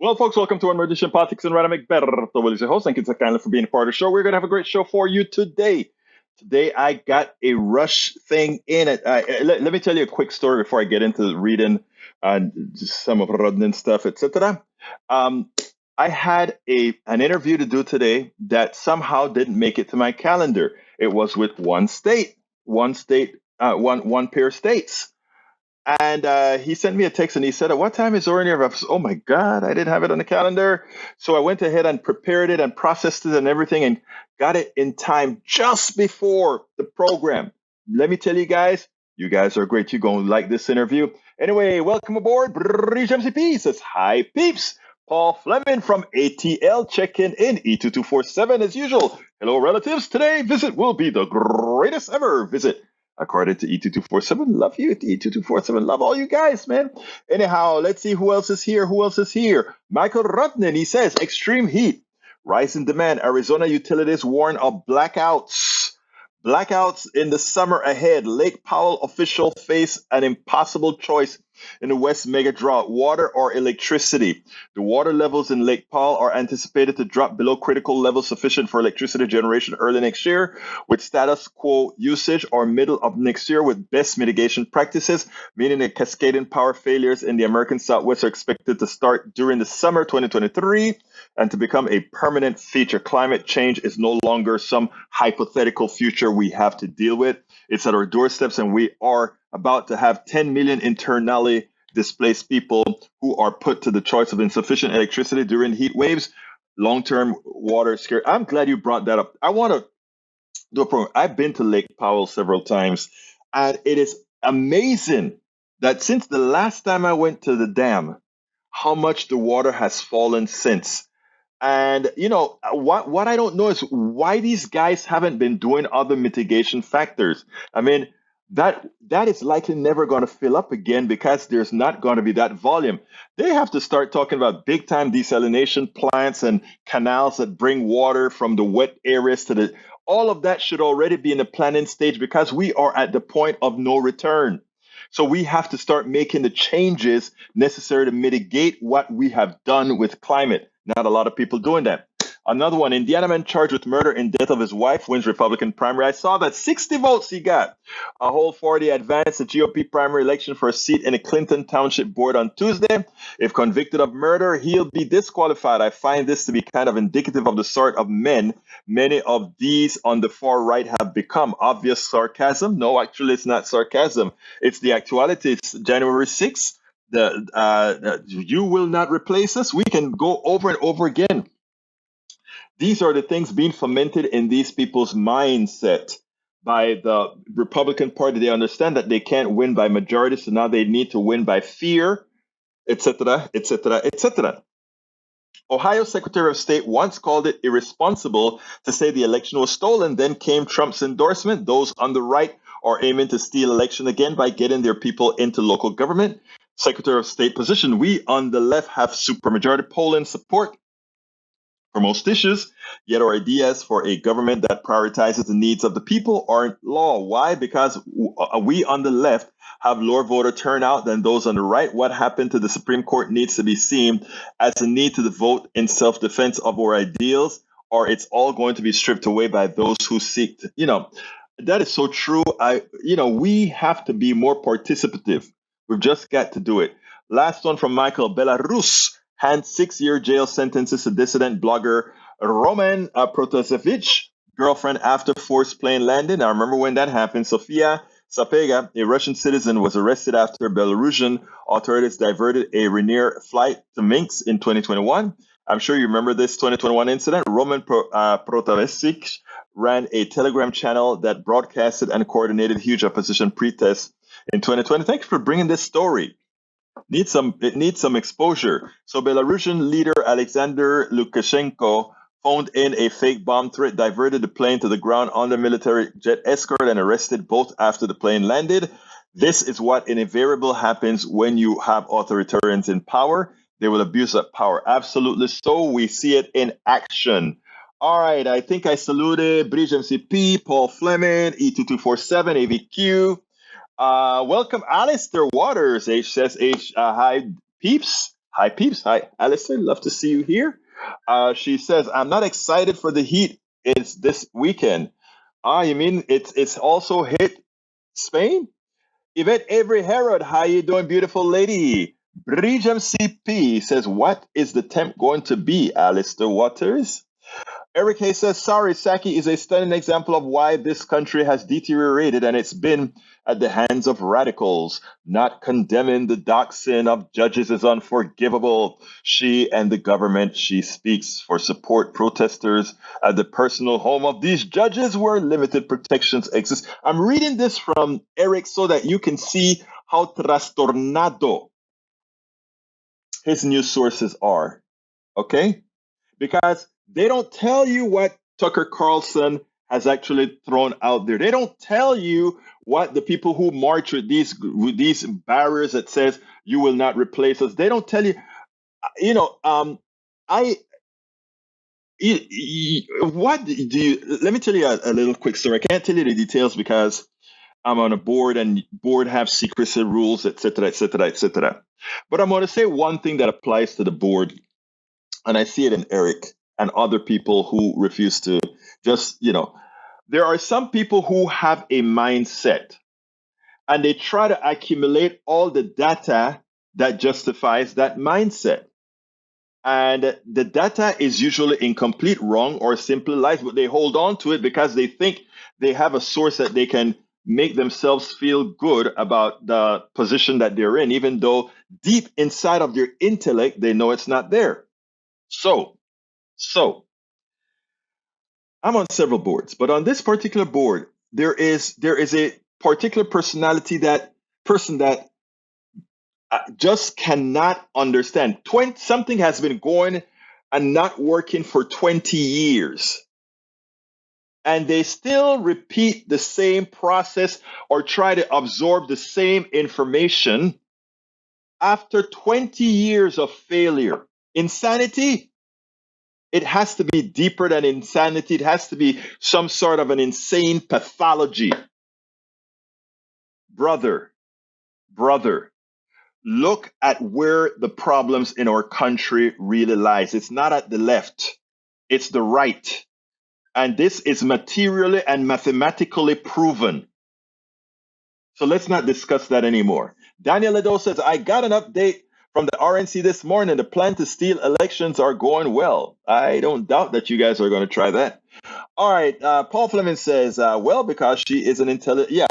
Well, folks, welcome to our edition of Politics and Random. Egberto Willis, your host. Thank you so kindly for being a part of the show. We're going to have a great show for you today. Today, I got a rush thing in it. Let me tell you a quick story before I get into reading some of Rodney's stuff, etc. Um, I had an interview to do today that somehow didn't make it to my calendar. It was with one pair of states. And he sent me a text and he said, "At what time is Orient?" Oh my God, I didn't have it on the calendar. So I went ahead and prepared it and processed it and everything and got it in time just before the program. Let me tell you guys are great. You're going to like this interview. Anyway, welcome aboard. Bridge MCP says, "Hi, peeps." Paul Fleming from ATL checking in E2247 as usual. Hello, relatives. Today, visit will be the greatest ever visit. According to E2247, love you at E2247. Love all you guys, man. Anyhow, let's see who else is here. Who else is here? Michael Rudnin, he says, extreme heat, rise in demand. Arizona utilities warn of blackouts. Blackouts in the summer ahead. Lake Powell official face an impossible choice in the West mega drought, water or electricity. The water levels in Lake Powell are anticipated to drop below critical levels sufficient for electricity generation early next year, with status quo usage or middle of next year with best mitigation practices, meaning that cascading power failures in the American Southwest are expected to start during the summer 2023 and to become a permanent feature. Climate change is no longer some hypothetical future we have to deal with. It's at our doorsteps, and we are about to have 10 million internally displaced people who are put to the choice of insufficient electricity during heat waves, long-term water scarcity. I'm glad you brought that up. I want to do a program. I've been to Lake Powell several times, and it is amazing that since the last time I went to the dam, how much the water has fallen since. And what I don't know is why these guys haven't been doing other mitigation factors. I mean, that is likely never going to fill up again because there's not going to be that volume. They have to start talking about big time desalination plants and canals that bring water from the wet areas to the. All of that should already be in the planning stage because we are at the point of no return. So we have to start making the changes necessary to mitigate what we have done with climate. Not a lot of people doing that. Another one, Indiana man charged with murder and death of his wife wins Republican primary. I saw that 60 votes he got. A whole 40 advanced the GOP primary election for a seat in a Clinton Township board on Tuesday. If convicted of murder, he'll be disqualified. I find this to be kind of indicative of the sort of men many of these on the far right have become. Obvious sarcasm? No, actually, it's not sarcasm. It's the actuality. It's January 6th. You will not replace us. We can go over and over again. These are the things being fomented in these people's mindset by the Republican Party. They understand that they can't win by majority, so now they need to win by fear, etc., etc., etc. Ohio Secretary of State once called it irresponsible to say the election was stolen. Then came Trump's endorsement. Those on the right are aiming to steal election again by getting their people into local government. Secretary of State position. We on the left have supermajority polling support for most issues, yet our ideas for a government that prioritizes the needs of the people aren't law. Why? Because we on the left have lower voter turnout than those on the right. What happened to the Supreme Court needs to be seen as a need to vote in self-defense of our ideals, or it's all going to be stripped away by those who seek to, that is so true. We have to be more participative. We've just got to do it. Last one from Michael. Belarus hands 6-year jail sentences to dissident blogger Roman Protasevich, girlfriend after forced plane landing. I remember when that happened. Sofia Sapega, a Russian citizen, was arrested after Belarusian authorities diverted a Ryanair flight to Minsk in 2021. I'm sure you remember this 2021 incident. Roman Protasevich ran a Telegram channel that broadcasted and coordinated huge opposition protests in 2020. Thanks for bringing this story. It needs some exposure. So Belarusian leader Alexander Lukashenko phoned in a fake bomb threat, diverted the plane to the ground under military jet escort, and arrested both after the plane landed. This is what invariably happens when you have authoritarians in power. They will abuse that power. Absolutely so. We see it in action. All right, I think I saluted Bridge MCP, Paul Fleming, E2247, AVQ. Welcome, Alistair Waters. H says H. Hi, peeps. Hi, peeps. Hi, Alistair. Love to see you here. She says, I'm not excited for the heat. It's this weekend. Ah, you mean it's also hit Spain? Yvette Avery Herod, how you doing, beautiful lady? Bridgem CP says, what is the temp going to be, Alistair Waters? Eric Hay says, sorry, Saki is a stunning example of why this country has deteriorated, and it's been at the hands of radicals. Not condemning the doxing of judges is unforgivable. She and the government she speaks for support protesters at the personal home of these judges where limited protections exist. I'm reading this from Eric so that you can see how trastornado his news sources are. Okay? Because they don't tell you what Tucker Carlson has actually thrown out there. They don't tell you what the people who march with these barriers that says you will not replace us. They don't tell you. You know, I. What do you? Let me tell you a little quick story. I can't tell you the details because I'm on a board and board have secrecy rules, etc., etc., etc. But I'm going to say one thing that applies to the board, and I see it in Eric and other people who refuse to just, there are some people who have a mindset and they try to accumulate all the data that justifies that mindset. And the data is usually incomplete, wrong, or simply lies, but they hold on to it because they think they have a source that they can make themselves feel good about the position that they're in, even though deep inside of their intellect, they know it's not there. So I'm on several boards, but on this particular board, there is a particular person that just cannot understand. Something has been going and not working for 20 years, and they still repeat the same process or try to absorb the same information after 20 years of failure. Insanity. It has to be deeper than insanity. It has to be some sort of an insane pathology. Brother, brother, look at where the problems in our country really lies. It's not at the left, it's the right. And this is materially and mathematically proven. So let's not discuss that anymore. Daniel Ledo says, I got an update from the RNC this morning. The plan to steal elections are going well. I don't doubt that you guys are going to try that. All right. Paul Fleming says, well, because she is an intelligent. Yeah.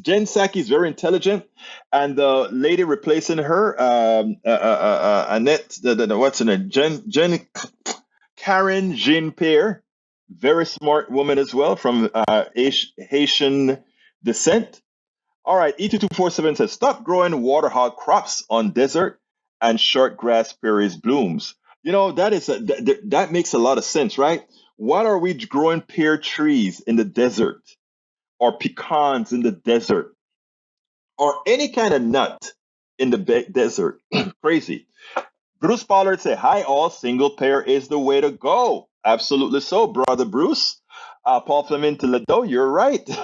Jen Psaki is very intelligent. And the lady replacing her, Annette, what's her name? Karen Jean Pierre, very smart woman as well from Haitian descent. All right, E2247 says, stop growing water hog crops on desert and short grass prairies blooms. That makes a lot of sense, right? What are we growing pear trees in the desert or pecans in the desert or any kind of nut in the desert? Crazy. Bruce Pollard say, hi all, single pair is the way to go. Absolutely so, brother Bruce. Paul Fleming to Ledo, you're right. British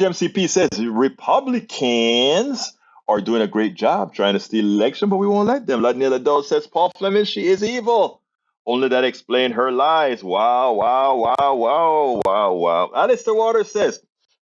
MCP says, Republicans are doing a great job trying to steal election, but we won't let them. Ladnia Ledo says, Paul Fleming, she is evil. Only that explain her lies. Wow, wow, wow, wow, wow, wow. Alistair Waters says,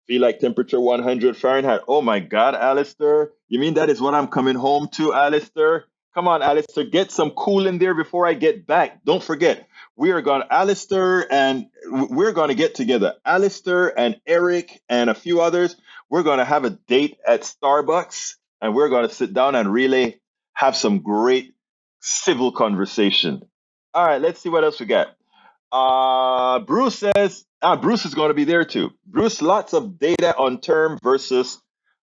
feel like temperature 100 Fahrenheit. Oh my God, Alistair. You mean that is what I'm coming home to, Alistair? Come on, Alistair, get some cool in there before I get back. Don't forget, we're going to get together. Alistair and Eric and a few others. We're going to have a date at Starbucks and we're going to sit down and really have some great civil conversation. All right, let's see what else we got. Bruce says, Bruce is going to be there too. Bruce, lots of data on term versus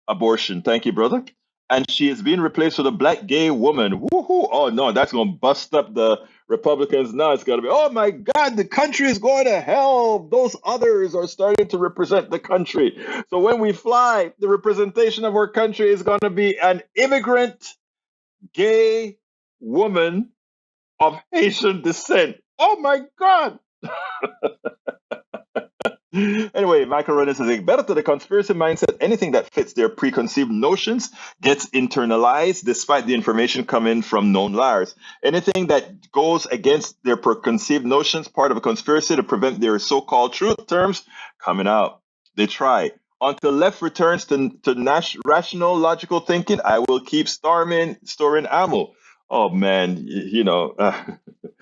abortion. Thank you, brother. And she is being replaced with a black gay woman. Woohoo! Oh no, that's going to bust up the Republicans. Now it's going to be, oh my God, the country is going to hell. Those others are starting to represent the country. So when we fly, the representation of our country is going to be an immigrant gay woman of Haitian descent. Oh my God. Anyway, Michael Renner says, better to the conspiracy mindset, anything that fits their preconceived notions gets internalized despite the information coming from known liars. Anything that goes against their preconceived notions, part of a conspiracy to prevent their so-called truth terms coming out. They try. Until left returns to rational, logical thinking, I will keep storing ammo. Oh man,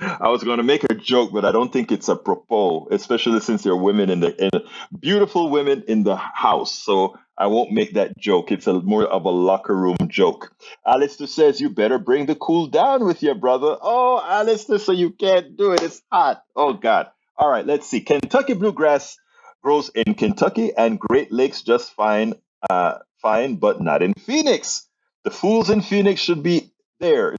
I was going to make a joke, but I don't think it's apropos, especially since there are women beautiful women in the house. So I won't make that joke. It's more of a locker room joke. Alistair says, you better bring the cool down with you, brother. Oh, Alistair, so you can't do it. It's hot. Oh, God. All right, let's see. Kentucky bluegrass grows in Kentucky and Great Lakes just fine, but not in Phoenix. The fools in Phoenix should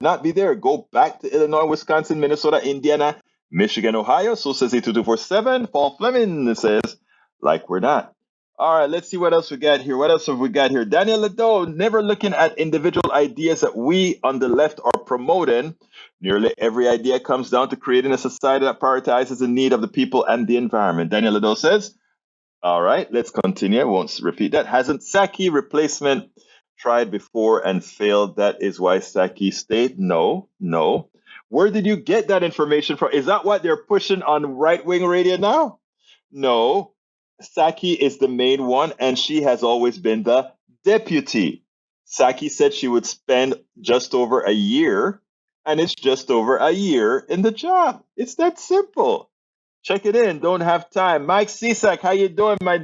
not be there. Go back to Illinois, Wisconsin, Minnesota, Indiana, Michigan, Ohio. So says 82247. Paul Fleming says, like we're not. All right, let's see what else we got here. What else have we got here? Daniel Ledo, never looking at individual ideas that we on the left are promoting. Nearly every idea comes down to creating a society that prioritizes the need of the people and the environment. Daniel Ledo says, all right, let's continue. I won't repeat that. Hasn't Psaki replacement tried before and failed? That is why Psaki stayed? No. Where did you get that information from? Is that what they're pushing on right-wing radio now? No. Psaki is the main one, and she has always been the deputy. Psaki said she would spend just over a year, and it's just over a year in the job. It's that simple. Check it in. Don't have time. Mike Cisak, how you doing, my?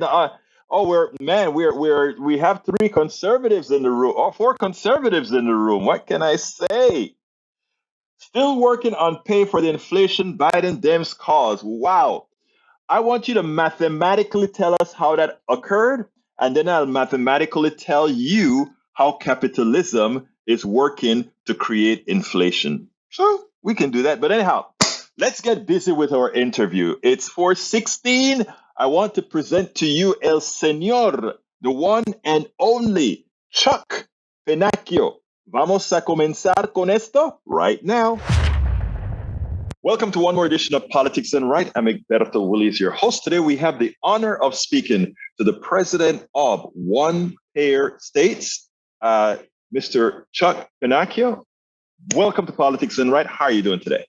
We have three conservatives in the room, or four conservatives in the room. What can I say? Still working on pay for the inflation Biden Dems cause. Wow. I want you to mathematically tell us how that occurred, and then I'll mathematically tell you how capitalism is working to create inflation. So we can do that. But anyhow, let's get busy with our interview. It's 4:16. I want to present to you El Señor, the one and only Chuck Pennacchio. Vamos a comenzar con esto right now. Welcome to one more edition of Politics and Right. I'm Egberto Willies, your host. Today we have the honor of speaking to the president of One Pair States, Mr. Chuck Pennacchio. Welcome to Politics and Right. How are you doing today?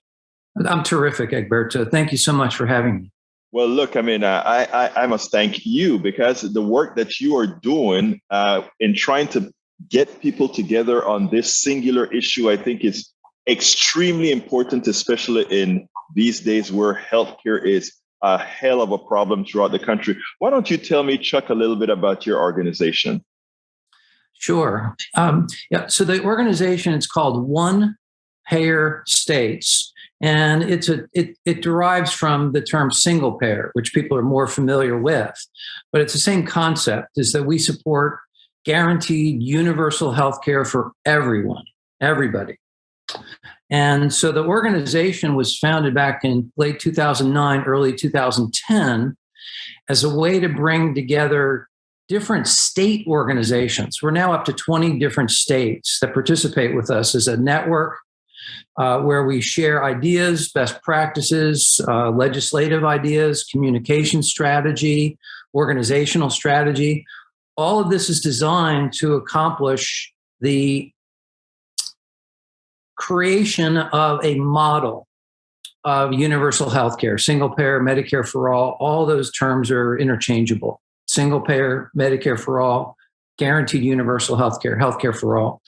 I'm terrific, Egberto. Thank you so much for having me. Well, look, I mean, I must thank you because the work that you are doing in trying to get people together on this singular issue, I think is extremely important, especially in these days where healthcare is a hell of a problem throughout the country. Why don't you tell me, Chuck, a little bit about your organization? Sure. So the organization is called One Pair States, and it derives from the term single payer, which people are more familiar with. But it's the same concept: is that we support guaranteed universal health care for everyone, everybody. And so the organization was founded back in late 2009, early 2010, as a way to bring together different state organizations. We're now up to 20 different states that participate with us as a network where we share ideas, best practices, legislative ideas, communication strategy, organizational strategy. All of this is designed to accomplish the creation of a model of universal healthcare, single payer, Medicare for all those terms are interchangeable. Single payer, Medicare for all, guaranteed universal healthcare, healthcare for all.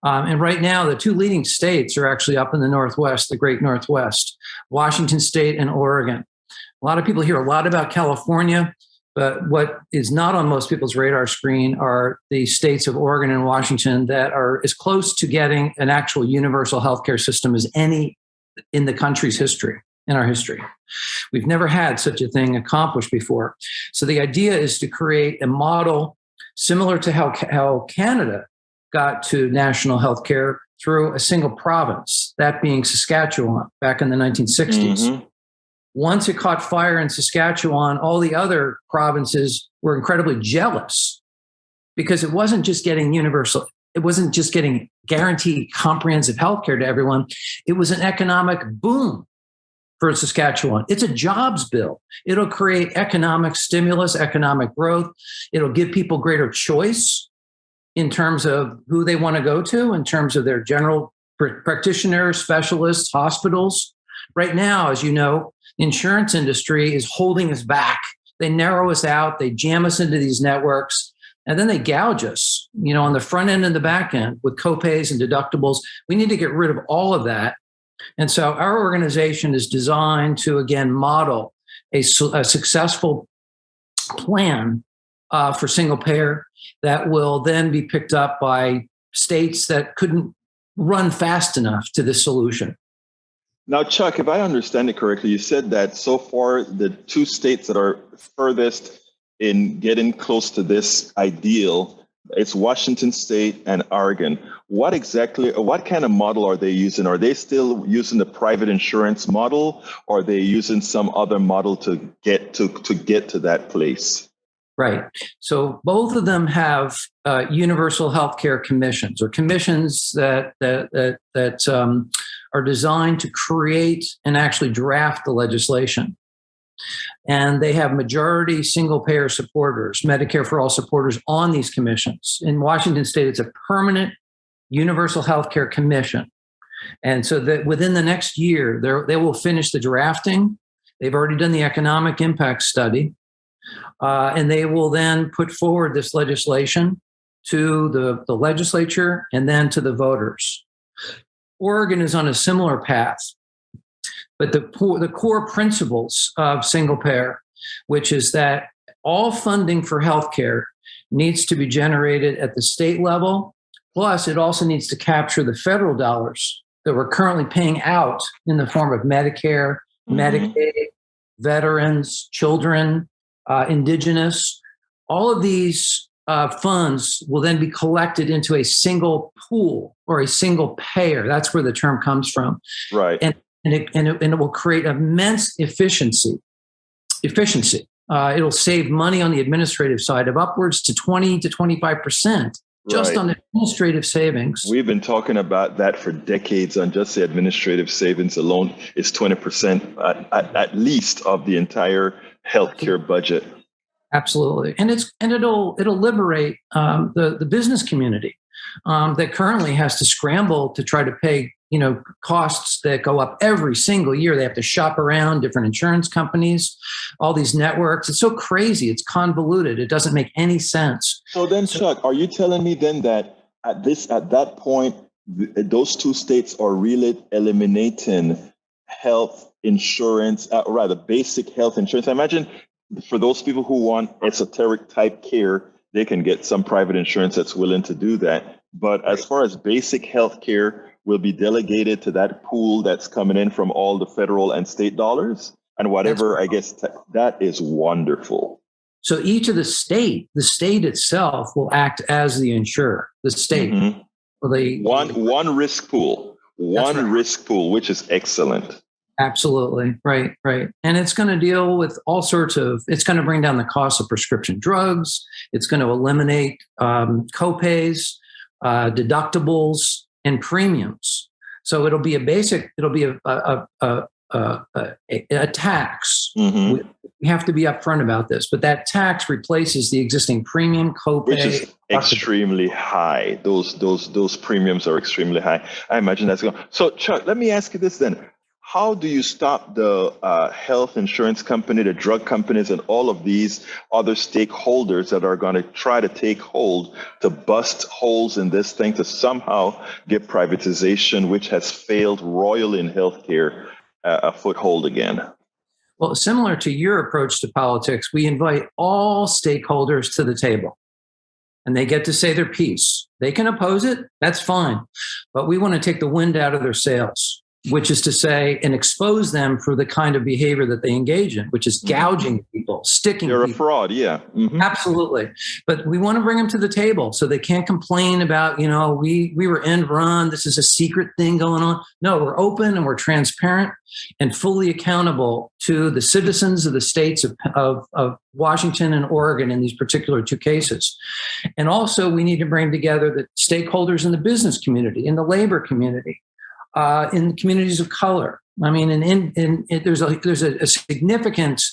And right now, the two leading states are actually up in the Northwest, the great Northwest, Washington State and Oregon. A lot of people hear a lot about California, but what is not on most people's radar screen are the states of Oregon and Washington that are as close to getting an actual universal healthcare system as any in the country's history, in our history. We've never had such a thing accomplished before. So the idea is to create a model similar to how Canada got to national healthcare through a single province, that being Saskatchewan back in the 1960s. Mm-hmm. Once it caught fire in Saskatchewan, all the other provinces were incredibly jealous because it wasn't just getting universal. It wasn't just getting guaranteed comprehensive health care to everyone. It was an economic boom for Saskatchewan. It's a jobs bill. It'll create economic stimulus, economic growth. It'll give people greater choice in terms of who they want to go to, in terms of their general practitioners, specialists, hospitals. Right now, as you know, the insurance industry is holding us back. They narrow us out, they jam us into these networks, and then they gouge us, on the front end and the back end with copays and deductibles. We need to get rid of all of that. And so our organization is designed to, again, model a successful plan for single payer that will then be picked up by states that couldn't run fast enough to this solution. Now, Chuck, if I understand it correctly, you said that so far the two states that are furthest in getting close to this ideal, it's Washington State and Oregon. What kind of model are they using? Are they still using the private insurance model, or are they using some other model to get to that place? Right. So both of them have universal healthcare commissions, or commissions that are designed to create and actually draft the legislation. And they have majority single payer supporters, Medicare for all supporters on these commissions. In Washington State, it's a permanent universal healthcare commission. And so that within the next year, they will finish the drafting. They've already done the economic impact study. And they will then put forward this legislation to the legislature and then to the voters. Oregon is on a similar path, but the core principles of single payer, which is that all funding for healthcare needs to be generated at the state level, plus it also needs to capture the federal dollars that we're currently paying out in the form of Medicare, Medicaid, veterans, children, indigenous. All of these funds will then be collected into a single pool or a single payer. That's where the term comes from. Right. And it will create immense efficiency. It'll save money on the administrative side of upwards to 20 to 25% just on administrative savings. We've been talking about that for decades. On just the administrative savings alone is 20% at least of the entire healthcare budget. Absolutely, and it'll liberate the business community that currently has to scramble to try to pay costs that go up every single year. They have to shop around different insurance companies, all these networks. It's so crazy. It's convoluted. It doesn't make any sense. So then, Chuck, are you telling me then that at that point, those two states are really eliminating health insurance, rather basic health insurance? I imagine for those people who want esoteric type care, they can get some private insurance that's willing to do that. But as far as basic health care, will be delegated to that pool that's coming in from all the federal and state dollars and whatever. I guess that is wonderful. So each of the state itself will act as the insurer. The state, one risk pool, risk pool, which is excellent. Absolutely. Right. And it's going to deal with all sorts of, it's going to bring down the cost of prescription drugs. It's going to eliminate copays, deductibles, and premiums. So it'll be a tax. We have to be upfront about this, but that tax replaces the existing premium copay, which is extremely high. Those premiums are extremely high. I imagine that's going. So, Chuck, let me ask you this then: how do you stop the health insurance company, the drug companies, and all of these other stakeholders that are going to try to take hold to bust holes in this thing to somehow get privatization, which has failed royally in healthcare, a foothold again? Well, similar to your approach to politics, we invite all stakeholders to the table, and they get to say their piece. They can oppose it, that's fine, but we want to take the wind out of their sails, which is to say, and expose them for the kind of behavior that they engage in, which is gouging people, sticking They're people. a fraud, yeah. Absolutely. But we want to bring them to the table so they can't complain about, we were end run, this is a secret thing going on. No, we're open and we're transparent and fully accountable to the citizens of the states of Washington and Oregon in these particular two cases. And also we need to bring together the stakeholders in the business community, in the labor community. in communities of color. I mean, there's a significant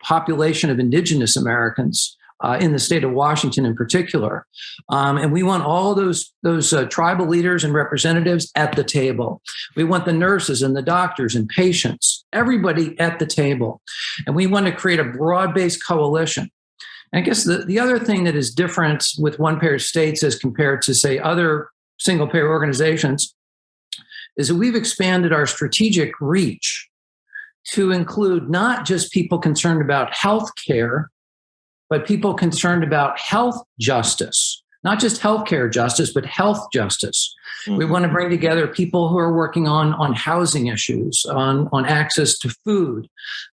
population of indigenous Americans in the state of Washington in particular. And we want all those tribal leaders and representatives at the table. We want the nurses and the doctors and patients, everybody at the table. And we want to create a broad-based coalition. And I guess the other thing that is different with one-payer states as compared to, say, other single-payer organizations is that we've expanded our strategic reach to include not just people concerned about health care, but people concerned about health justice, not just healthcare justice, but health justice. Mm-hmm. We want to bring together people who are working on housing issues, on access to food,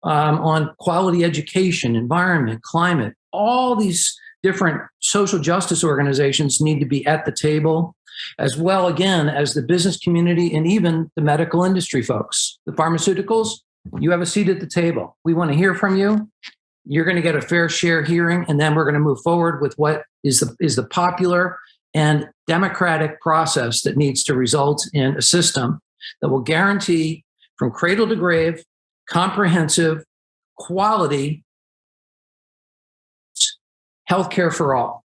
on quality education, environment, climate. All these different social justice organizations need to be at the table, as well, again, as the business community and even the medical industry folks. The pharmaceuticals, you have a seat at the table. We want to hear from you. You're going to get a fair share hearing, and then we're going to move forward with what is the popular and democratic process that needs to result in a system that will guarantee from cradle to grave, comprehensive, quality healthcare for all.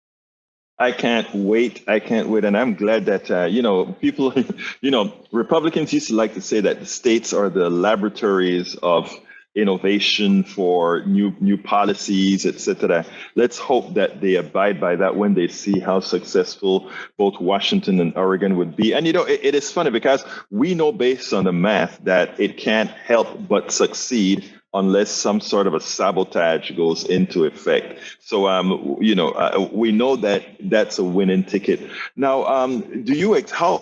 I can't wait. And I'm glad that, people, Republicans used to like to say that the states are the laboratories of innovation for new policies, etc. Let's hope that they abide by that when they see how successful both Washington and Oregon would be. And, it is funny because we know based on the math that it can't help but succeed unless some sort of a sabotage goes into effect. So, we know that that's a winning ticket. Now,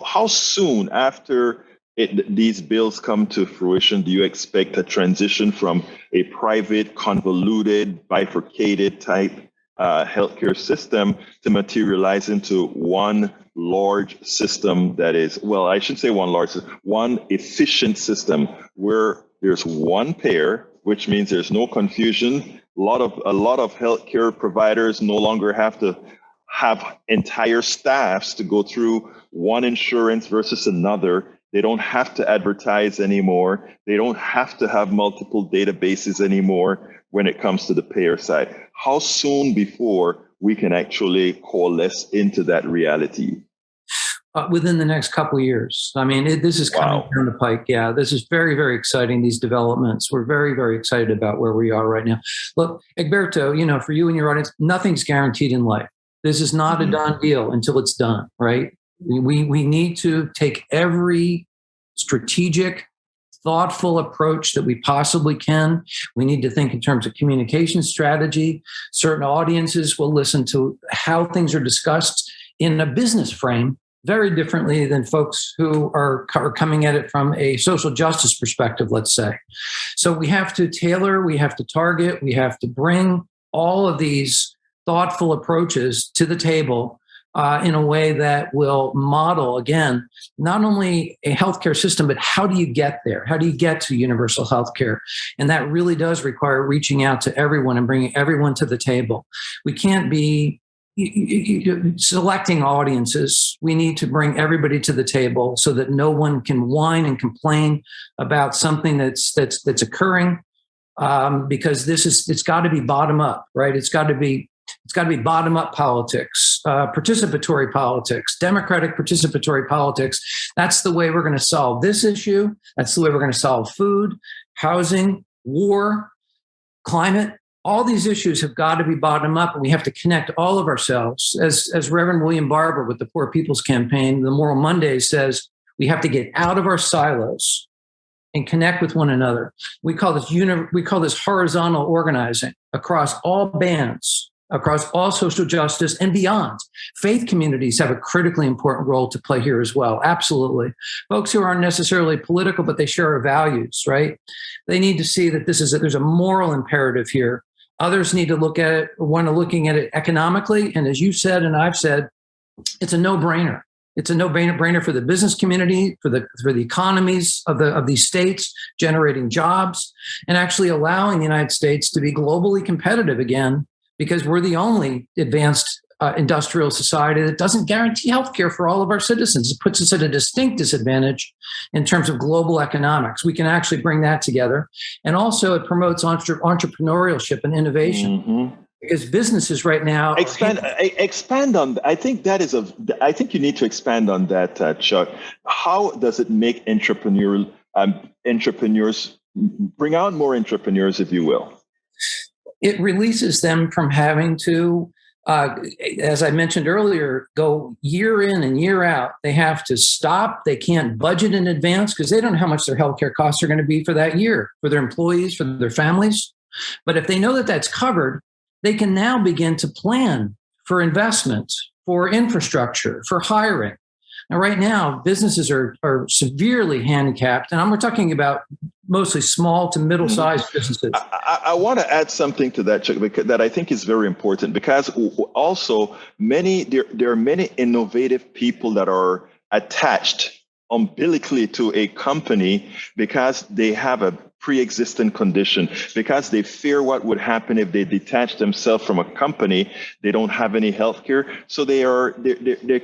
how soon after these bills come to fruition do you expect a transition from a private, convoluted, bifurcated type healthcare system to materialize into one large system that is, well, I should say one efficient system where there's one payer, which means there's no confusion. A lot of healthcare providers no longer have to have entire staffs to go through one insurance versus another. They don't have to advertise anymore. They don't have to have multiple databases anymore when it comes to the payer side. How soon before we can actually coalesce into that reality? Within the next couple of years. I mean, this is coming down the pike. Yeah, this is very, very exciting, these developments. We're very, very excited about where we are right now. Look, Egberto, for you and your audience, nothing's guaranteed in life. This is not a done deal until it's done, right? We need to take every strategic, thoughtful approach that we possibly can. We need to think in terms of communication strategy. Certain audiences will listen to how things are discussed in a business frame very differently than folks who are coming at it from a social justice perspective, let's say. So we have to tailor, we have to target, we have to bring all of these thoughtful approaches to the table in a way that will model, again, not only a healthcare system, but how do you get there? How do you get to universal healthcare? And that really does require reaching out to everyone and bringing everyone to the table. We can't be selecting audiences. We need to bring everybody to the table so that no one can whine and complain about something that's occurring, because it's got to be bottom up, right? It's got to be bottom up politics, participatory politics, democratic participatory politics. That's the way we're going to solve this issue. That's the way we're going to solve food, housing, war, climate. All these issues have got to be bottom up, and we have to connect all of ourselves. As Reverend William Barber with the Poor People's Campaign, the Moral Monday says, we have to get out of our silos and connect with one another. We call this horizontal organizing across all bands, across all social justice and beyond. Faith communities have a critically important role to play here as well. Absolutely. Folks who aren't necessarily political, but they share our values, right? They need to see that there's a moral imperative here. Others need to look at it, looking at it economically. And as you said, and I've said, it's a no-brainer. It's a no-brainer for the business community, for the economies of these states, generating jobs, and actually allowing the United States to be globally competitive again, because we're the only advanced industrial society that doesn't guarantee healthcare for all of our citizens. It puts us at a distinct disadvantage in terms of global economics. We can actually bring that together. And also it promotes entrepreneurship and innovation. Mm-hmm. Because businesses right now expand on. I think that is a. I think you need to expand on that, Chuck. How does it make entrepreneurs bring out more entrepreneurs, if you will? It releases them from having to, as I mentioned earlier, go year in and year out. They have to stop. They can't budget in advance because they don't know how much their healthcare costs are going to be for that year, for their employees, for their families. But if they know that that's covered, they can now begin to plan for investments, for infrastructure, for hiring. Now, right now, businesses are severely handicapped, and we're talking about mostly small to middle-sized businesses. I want to add something to that, Chuck, that I think is very important, because also there are many innovative people that are attached umbilically to a company because they have a pre-existing condition, because they fear what would happen if they detach themselves from a company. They don't have any health care, so they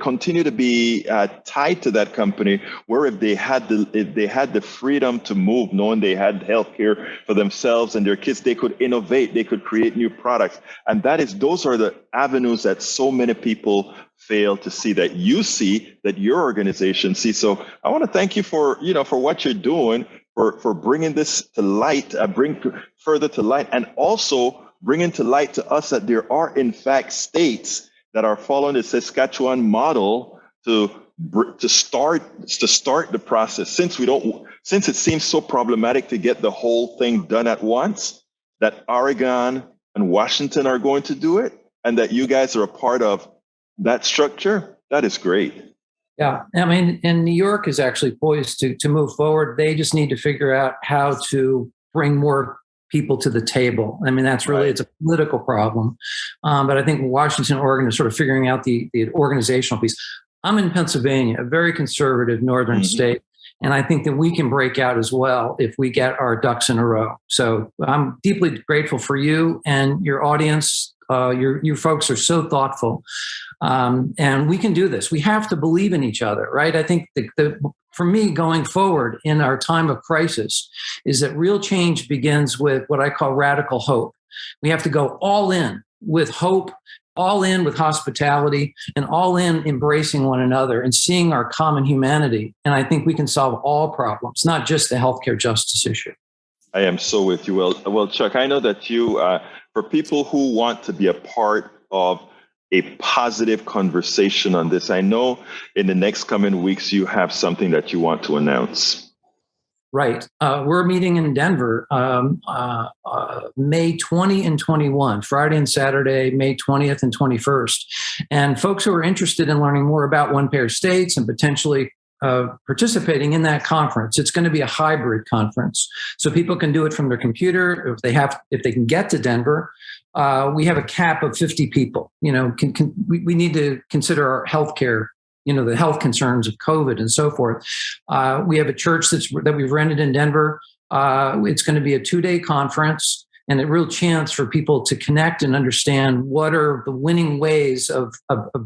continue to be tied to that company. Where if they had the freedom to move, knowing they had health care for themselves and their kids, they could innovate, they could create new products, and those are the avenues that so many people fail to see, that you see, that your organization sees. So I want to thank you for what you're doing, for bringing this to light, bring further to light, and also bringing to light to us that there are in fact states that are following the Saskatchewan model to start the process. Since it seems so problematic to get the whole thing done at once, that Oregon and Washington are going to do it, and that you guys are a part of that structure. That is great. Yeah, I mean, and New York is actually poised to move forward. They just need to figure out how to bring more people to the table. I mean, that's really, It's a political problem. But I think Washington, Oregon is sort of figuring out the organizational piece. I'm in Pennsylvania, a very conservative northern state. And I think that we can break out as well if we get our ducks in a row. So I'm deeply grateful for you and your audience. You folks are so thoughtful. And we can do this. We have to believe in each other, right? I think for me, going forward in our time of crisis, is that real change begins with what I call radical hope. We have to go all in with hope, all in with hospitality, and all in embracing one another and seeing our common humanity. And I think we can solve all problems, not just the healthcare justice issue. I am so with you. Well, Chuck, I know that you, for people who want to be a part of a positive conversation on this, I know in the next coming weeks, you have something that you want to announce. Right. We're meeting in Denver May 20 and 21, Friday and Saturday, May 20th and 21st. And folks who are interested in learning more about one pair states and potentially participating in that conference, it's going to be a hybrid conference. So people can do it from their computer. If they can get to Denver, we have a cap of 50 people. We need to consider our healthcare, the health concerns of COVID and so forth. We have a church that we've rented in Denver. It's going to be a 2-day conference and a real chance for people to connect and understand what are the winning ways of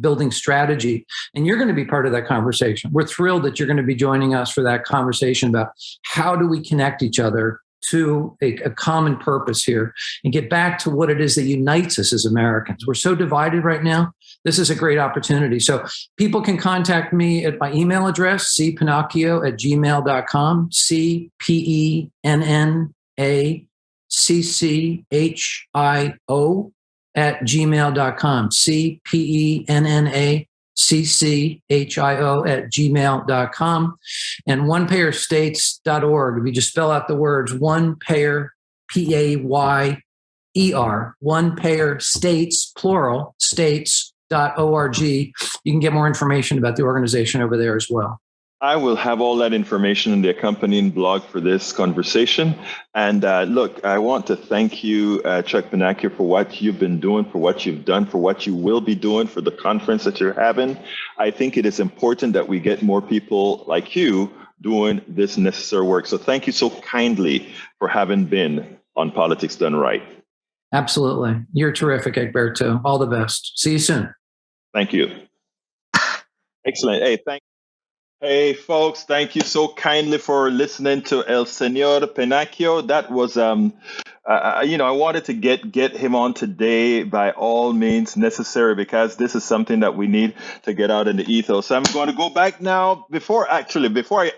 building strategy. And you're going to be part of that conversation. We're thrilled that you're going to be joining us for that conversation about how do we connect each other to a common purpose here and get back to what it is that unites us as Americans. We're so divided right now. This is a great opportunity. So people can contact me at my email address, cpennacchio@gmail.com, CPENNACCHIO@gmail.com, CPENNACCHIO@gmail.com, and onepayerstates.org. If you just spell out the words one payer, PAYER, one payer states, plural, states.org, you can get more information about the organization over there as well. I will have all that information in the accompanying blog for this conversation. And look, I want to thank you, Chuck Pennacchio, for what you've been doing, for what you've done, for what you will be doing for the conference that you're having. I think it is important that we get more people like you doing this necessary work. So thank you so kindly for having been on Politics Done Right. Absolutely. You're terrific, Egberto. All the best. See you soon. Thank you. Excellent. Hey, folks, thank you so kindly for listening to El Señor Pennacchio. That was, I wanted to get him on today by all means necessary because this is something that we need to get out in the ethos. So I'm going to go back now. Before I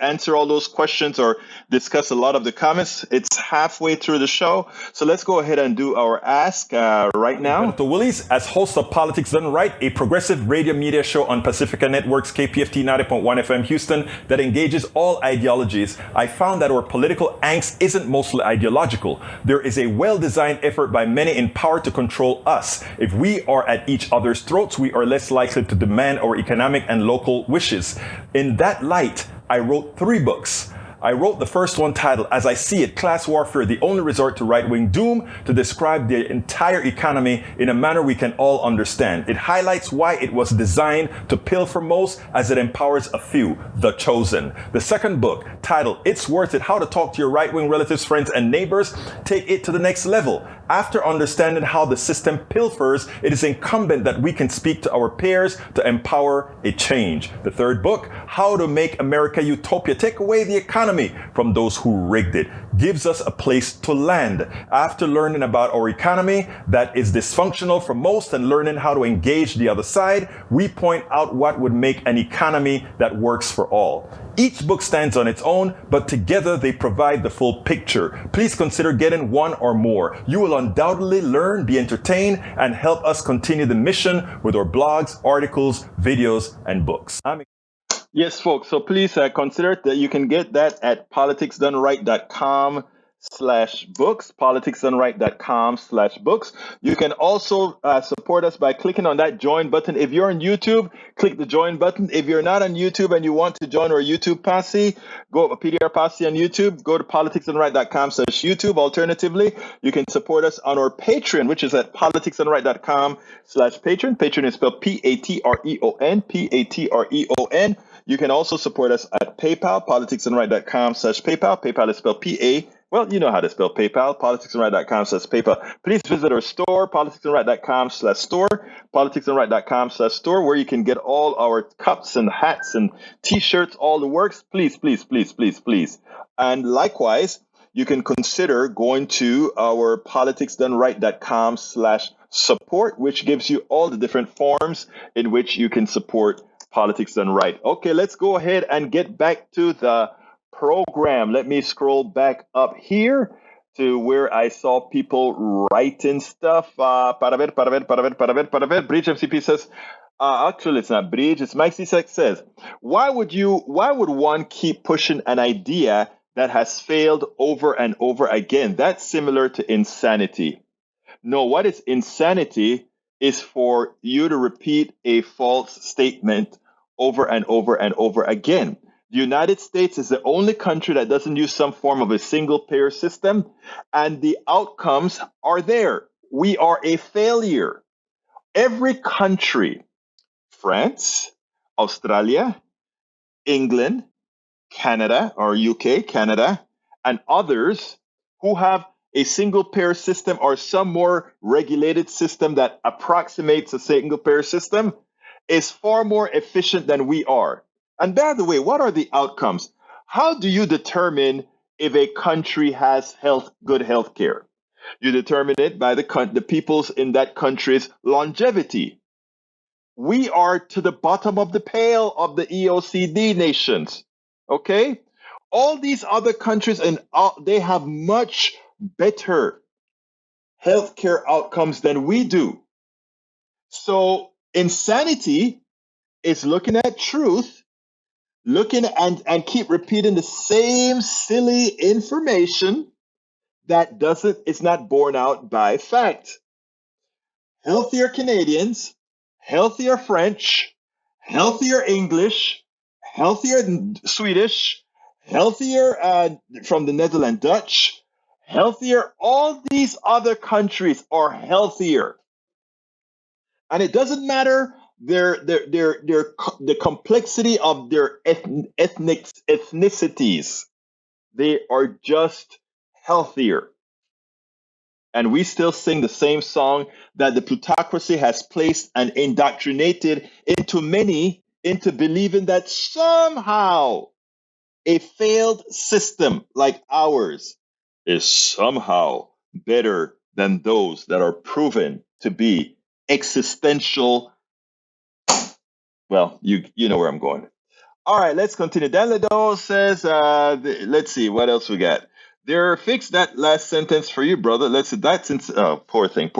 answer all those questions or discuss a lot of the comments, it's halfway through the show. So let's go ahead and do our ask right now. Benito Willis, as host of Politics Done Right, a progressive radio media show on Pacifica Network's KPFT 90.1 FM Houston that engages all ideologies, I found that our political angst isn't mostly ideological. There is a well-designed effort by many in power to control us. If we are at each other's throats, we are less likely to demand our economic and local wishes. In that light, I wrote 3 books. I wrote the first one titled, As I See It, Class Warfare, the Only Resort to Right-Wing Doom, to describe the entire economy in a manner we can all understand. It highlights why it was designed to pilfer most as it empowers a few, the chosen. The second book, titled, It's Worth It, How to Talk to Your Right-Wing Relatives, Friends, and Neighbors, take it to the next level. After understanding how the system pilfers, it is incumbent that we can speak to our peers to empower a change. The third book, How to Make America Utopia, Take Away the Economy from Those Who Rigged It, gives us a place to land. After learning about our economy that is dysfunctional for most and learning how to engage the other side, we point out what would make an economy that works for all. Each book stands on its own, but together they provide the full picture. Please consider getting one or more. You will undoubtedly learn, be entertained, and help us continue the mission with our blogs, articles, videos, and books. Yes, folks. So please consider that you can get that at politicsdoneright.com/books, politicsdoneright.com/books. You can also support us by clicking on that join button. If you're on YouTube, click the join button. If you're not on YouTube and you want to join our YouTube posse, go PDR posse on YouTube, go to politicsdoneright.com/YouTube. Alternatively, you can support us on our Patreon, which is at politicsdoneright.com/Patreon. Patreon is spelled Patreon, Patreon. You can also support us at PayPal, politicsandright.com/PayPal. PayPal is spelled P-A. Well, you know how to spell PayPal, politicsandright.com/PayPal. Please visit our store, politicsandright.com/store, politicsandright.com/store, where you can get all our cups and hats and T-shirts, all the works. Please, please, please, please, please. And likewise, you can consider going to our politicsdoneright.com/support, which gives you all the different forms in which you can support Politics Done Right. Okay, let's go ahead and get back to the program. Let me scroll back up here to where I saw people writing stuff. Para ver. Bridge MCP says, actually, it's not Bridge, it's Mike C6 says, why would one keep pushing an idea that has failed over and over again? That's similar to insanity. No, what is insanity is for you to repeat a false statement over and over and over again. The United States is the only country that doesn't use some form of a single payer system, and the outcomes are there. We are a failure. Every country, France, Australia, England, Canada, or UK, Canada, and others who have a single payer system or some more regulated system that approximates a single payer system is far more efficient than we are. And by the way, what are the outcomes? How do you determine if a country has good health care? You determine it by the people's in that country's longevity. We are to the bottom of the pale of the EOCD nations. Okay? All these other countries, and they have much better healthcare outcomes than we do. So insanity is looking at truth, looking and keep repeating the same silly information that is not borne out by fact. Healthier Canadians, healthier French, healthier English, healthier Swedish, healthier from the Netherlands Dutch, healthier. All these other countries are healthier, and it doesn't matter the complexity of their ethnicities. They are just healthier. And we still sing the same song that the plutocracy has placed and indoctrinated into many into believing that somehow a failed system like ours is somehow better than those that are proven to be existential. Well, you know where I'm going. All right, let's continue. Dan Ledo says, let's see, what else we got? There, fix that last sentence for you, brother. Let's see, that's, oh, poor thing.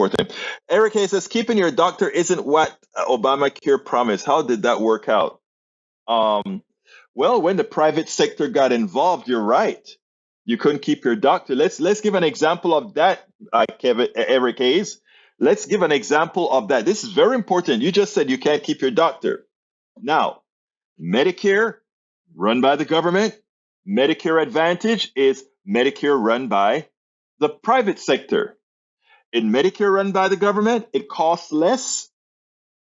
Eric Hayes says, keeping your doctor isn't what Obamacare promised. How did that work out? Well, when the private sector got involved, you're right. You couldn't keep your doctor. Let's give an example of that, Eric Hayes. Let's give an example of that. This is very important. You just said you can't keep your doctor. Now, Medicare, run by the government. Medicare Advantage is Medicare run by the private sector. In Medicare run by the government, it costs less,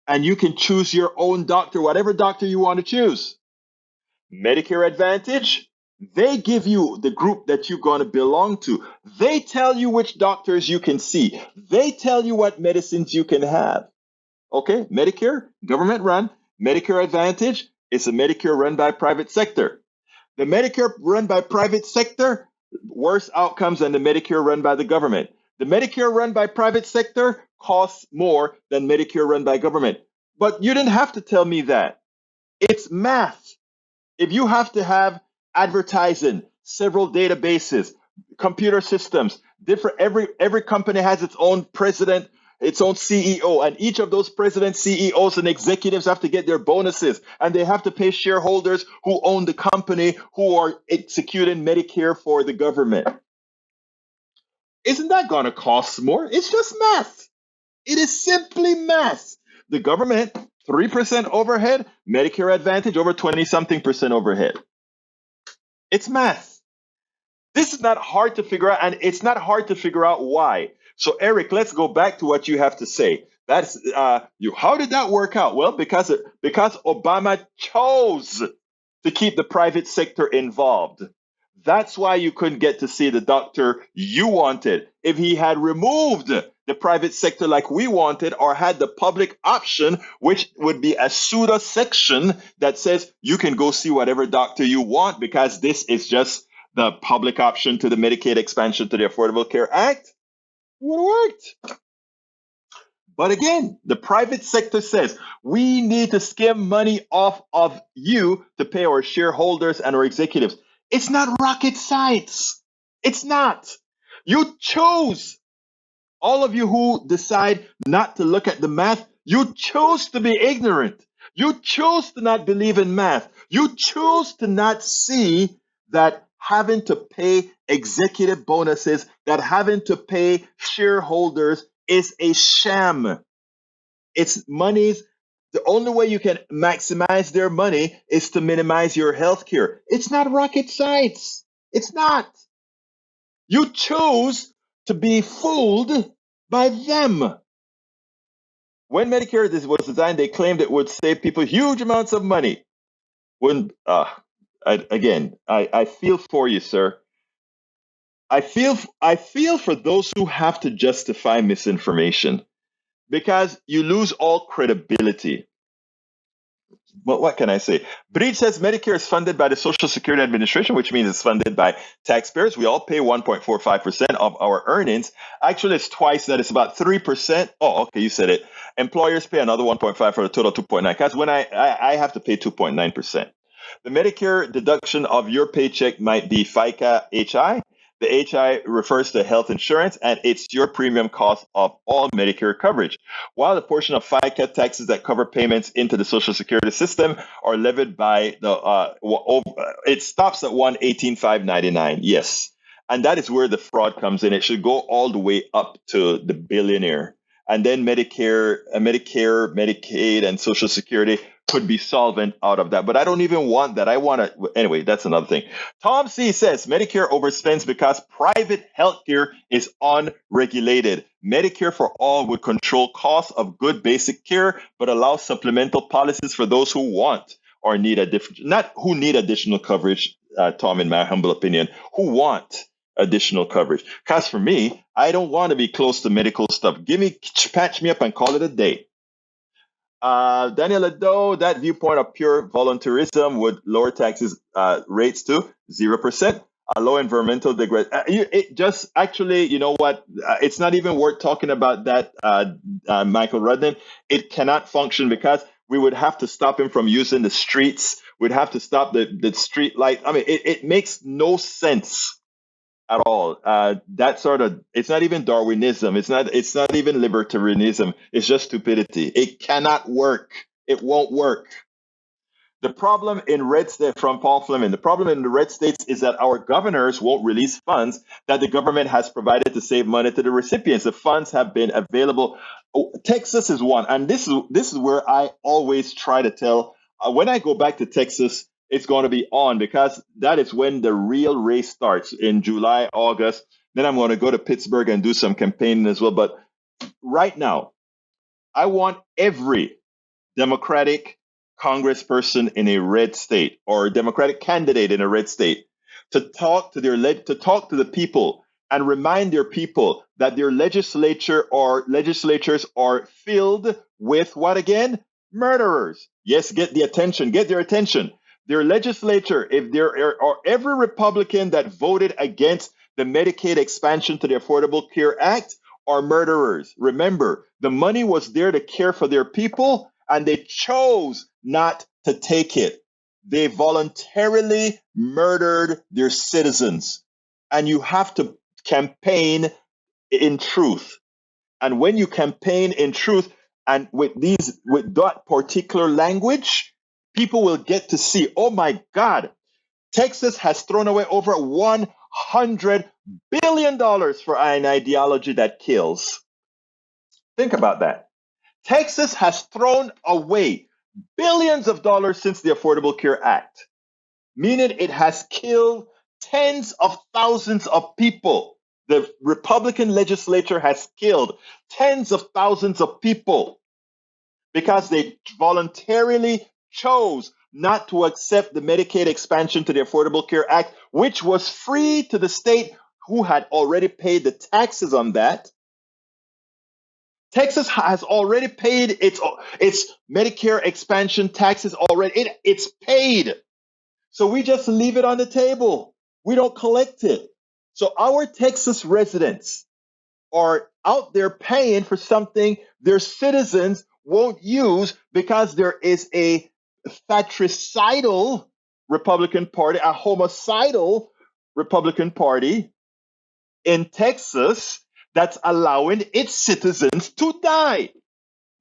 and you can choose your own doctor, whatever doctor you want to choose. Medicare Advantage, they give you the group that you're going to belong to. They tell you which doctors you can see. They tell you what medicines you can have. Okay, Medicare, government run. Medicare Advantage is a Medicare run by private sector. The Medicare run by private sector, worse outcomes than the Medicare run by the government. The Medicare run by private sector costs more than Medicare run by government. But you didn't have to tell me that. It's math. If you have to have advertising, several databases, computer systems, different every company has its own president, its own CEO, and each of those presidents, CEOs, and executives have to get their bonuses, and they have to pay shareholders who own the company who are executing Medicare for the government. Isn't that going to cost more? It's just math. It is simply math. The government, 3% overhead, Medicare Advantage over 20-something% overhead. It's math. This is not hard to figure out, and it's not hard to figure out why. So, Eric, let's go back to what you have to say. That's how did that work out? Well, because Obama chose to keep the private sector involved. That's why you couldn't get to see the doctor you wanted. If he had removed the private sector like we wanted, or had the public option, which would be a pseudo section that says you can go see whatever doctor you want because this is just the public option to the Medicaid expansion to the Affordable Care Act, it would have worked. But again, the private sector says we need to skim money off of you to pay our shareholders and our executives. It's not rocket science. It's not. You chose. All of you who decide not to look at the math, you chose to be ignorant. You chose to not believe in math. You chose to not see that having to pay executive bonuses, that having to pay shareholders is a sham. It's monies. The only way you can maximize their money is to minimize your health care. It's not rocket science. It's not. You chose to be fooled by them. When Medicare was designed, they claimed it would save people huge amounts of money. I feel for you, sir. I feel for those who have to justify misinformation because you lose all credibility. But what can I say? Breach says Medicare is funded by the Social Security Administration, which means it's funded by taxpayers. We all pay 1.45% of our earnings. Actually, it's twice that. It's about 3%. Oh, okay, you said it. Employers pay another 1.5 for a total 2.9. Because when I have to pay 2.9%. The Medicare deduction of your paycheck might be FICA HI. The HI refers to health insurance, and it's your premium cost of all Medicare coverage. While the portion of FICA taxes that cover payments into the Social Security system are levied by it stops at $118,599. Yes, and that is where the fraud comes in. It should go all the way up to the billionaire, and then Medicare, Medicaid, and Social Security could be solvent out of that. But I don't even want that. I want to, anyway, that's another thing. Tom C says Medicare overspends because private healthcare is unregulated. Medicare for all would control costs of good basic care, but allow supplemental policies for those who want or need not who need additional coverage, Tom, in my humble opinion, who want additional coverage. Because for me, I don't want to be close to medical stuff. Patch me up and call it a day. Daniel Ado, that viewpoint of pure voluntarism would lower taxes rates to 0%. Low environmental degradation. It just actually, you know what? It's not even worth talking about that, Michael Rudden. It cannot function because we would have to stop him from using the streets. We'd have to stop the street light. I mean, it makes no sense at all. That sort of, it's not even Darwinism. It's not even libertarianism. It's just stupidity. It cannot work. It won't work. The problem in red state, from Paul Fleming, the problem in the red states is that our governors won't release funds that the government has provided to save money to the recipients. The funds have been available. Texas is one, and this is where I always try to tell. When I go back to Texas, it's going to be on, because that is when the real race starts in July, August. Then I'm going to go to Pittsburgh and do some campaigning as well. But right now, I want every Democratic congressperson in a red state or a Democratic candidate in a red state to talk to the people and remind their people that their legislatures are filled with what again? Murderers. Yes, get their attention. Their legislature, if there are every Republican that voted against the Medicaid expansion to the Affordable Care Act are murderers. Remember, the money was there to care for their people, and they chose not to take it. They voluntarily murdered their citizens. And you have to campaign in truth. And when you campaign in truth and with that particular language, people will get to see, oh my God, Texas has thrown away over $100 billion for an ideology that kills. Think about that. Texas has thrown away billions of dollars since the Affordable Care Act, meaning it has killed tens of thousands of people. The Republican legislature has killed tens of thousands of people because they voluntarily chose not to accept the Medicaid expansion to the Affordable Care Act, which was free to the state who had already paid the taxes on that. Texas has already paid its Medicare expansion taxes already. It's paid. So we just leave it on the table. We don't collect it. So our Texas residents are out there paying for something their citizens won't use because there is a fratricidal Republican Party, a homicidal Republican Party in Texas that's allowing its citizens to die.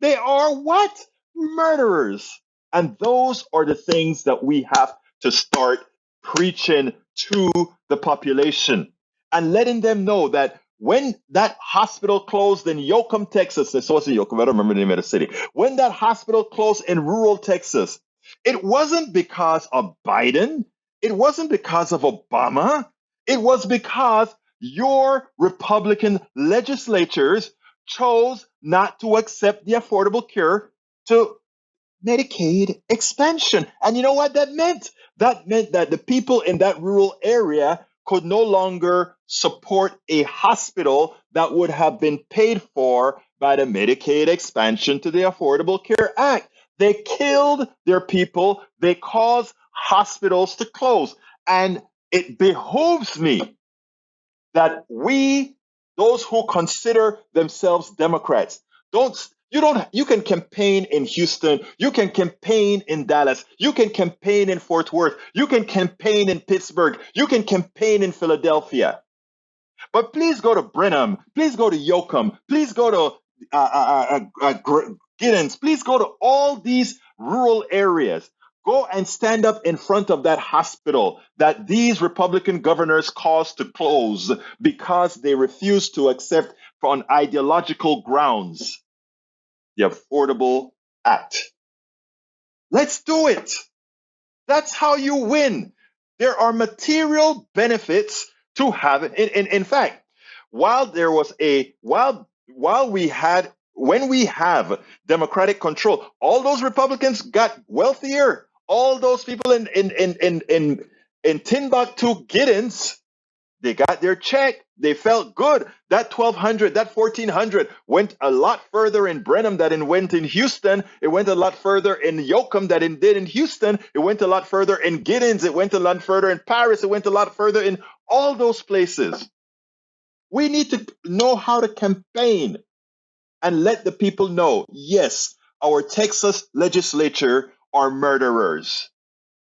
They are what? Murderers. And those are the things that we have to start preaching to the population and letting them know that when that hospital closed in Yoakum, Texas, this wasn't Yoakum, I don't remember the name of the city. When that hospital closed in rural Texas, it wasn't because of Biden. It wasn't because of Obama. It was because your Republican legislatures chose not to accept the Affordable Care to Medicaid expansion. And you know what that meant? That meant that the people in that rural area could no longer support a hospital that would have been paid for by the Medicaid expansion to the Affordable Care Act. They killed their people. They caused hospitals to close. And it behooves me that those who consider themselves Democrats, you can campaign in Houston, you can campaign in Dallas, you can campaign in Fort Worth, you can campaign in Pittsburgh, you can campaign in Philadelphia. But please go to Brenham, please go to Yoakum, please go to Giddens, please go to all these rural areas. Go and stand up in front of that hospital that these Republican governors caused to close because they refused to accept on ideological grounds the Affordable Act. Let's do it. That's how you win. There are material benefits to have it. In fact, when we have Democratic control, all those Republicans got wealthier. All those people in Timbuktu, Giddens, They got their check. They felt good. That 1,200, that 1,400 went a lot further in Brenham than it went in Houston. It went a lot further in Yoakum than it did in Houston. It went a lot further in Giddens. It went a lot further in Paris. It went a lot further in all those places. We need to know how to campaign and let the people know, yes, our Texas legislature are murderers.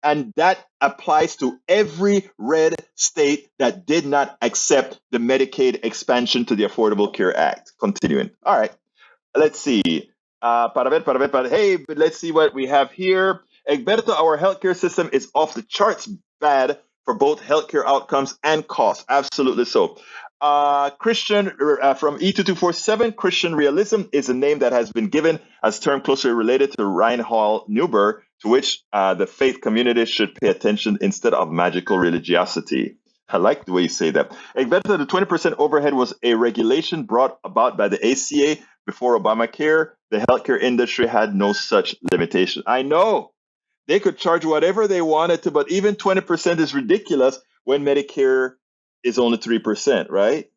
And that applies to every red state that did not accept the Medicaid expansion to the Affordable Care Act. Continuing. All right. Let's see. Hey, but let's see what we have here. Egberto, our healthcare system is off the charts bad for both healthcare outcomes and costs. Absolutely so. Christian from E2247, Christian realism is a name that has been given as term closely related to Reinhold Niebuhr, to which the faith community should pay attention instead of magical religiosity. I like the way you say that. Egberto, the 20% overhead was a regulation brought about by the ACA before Obamacare. The healthcare industry had no such limitation. I know they could charge whatever they wanted to, but even 20% is ridiculous when Medicare is only 3%, right?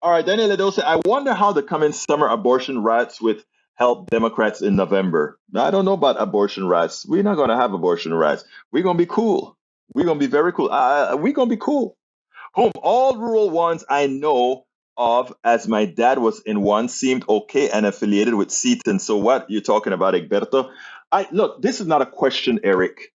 All right, Daniel Ledosa, I wonder how the coming summer abortion riots would help Democrats in November. Now, I don't know about abortion riots. We're not going to have abortion riots. We're going to be cool. We're going to be very cool. We're going to be cool. All rural ones I know of, as my dad was in one, seemed okay and affiliated with Seaton. So what you're talking about, Egberto? Look, this is not a question, Eric.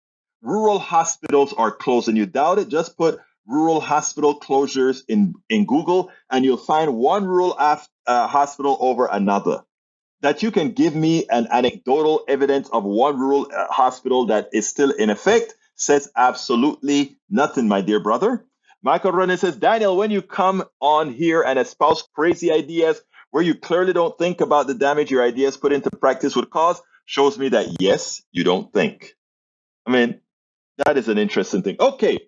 Rural hospitals are closed, and you doubt it? Just put rural hospital closures in Google, and you'll find one rural hospital over another. That you can give me an anecdotal evidence of one rural hospital that is still in effect says absolutely nothing, my dear brother. Michael Ronan says, Daniel, when you come on here and espouse crazy ideas where you clearly don't think about the damage your ideas put into practice would cause, shows me that, yes, you don't think. I mean, that is an interesting thing. Okay.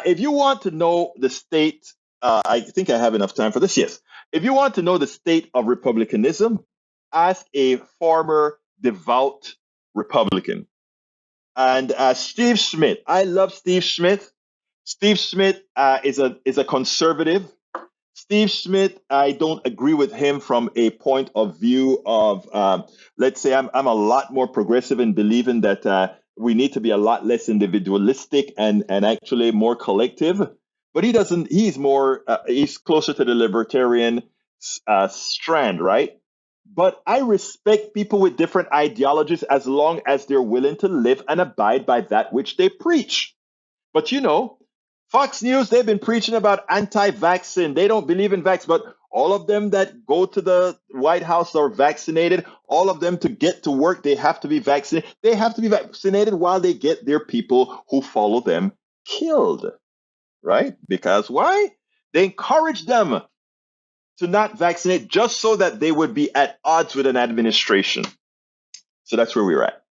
If you want to know the state, I think I have enough time for this. Yes. If you want to know the state of republicanism, ask a former devout Republican. And Steve Schmidt, I love Steve Schmidt. Steve Schmidt is a conservative. Steve Schmidt, I don't agree with him from a point of view of, let's say I'm a lot more progressive in believing that we need to be a lot less individualistic and actually more collective. But he's closer to the libertarian strand, right? But I respect people with different ideologies as long as they're willing to live and abide by that which they preach. But Fox News, they've been preaching about anti-vaccine. They don't believe in vaccine, but all of them that go to the White House are vaccinated. All of them to get to work, they have to be vaccinated. They have to be vaccinated while they get their people who follow them killed, right? Because why? They encourage them to not vaccinate just so that they would be at odds with an administration. So that's where we're at.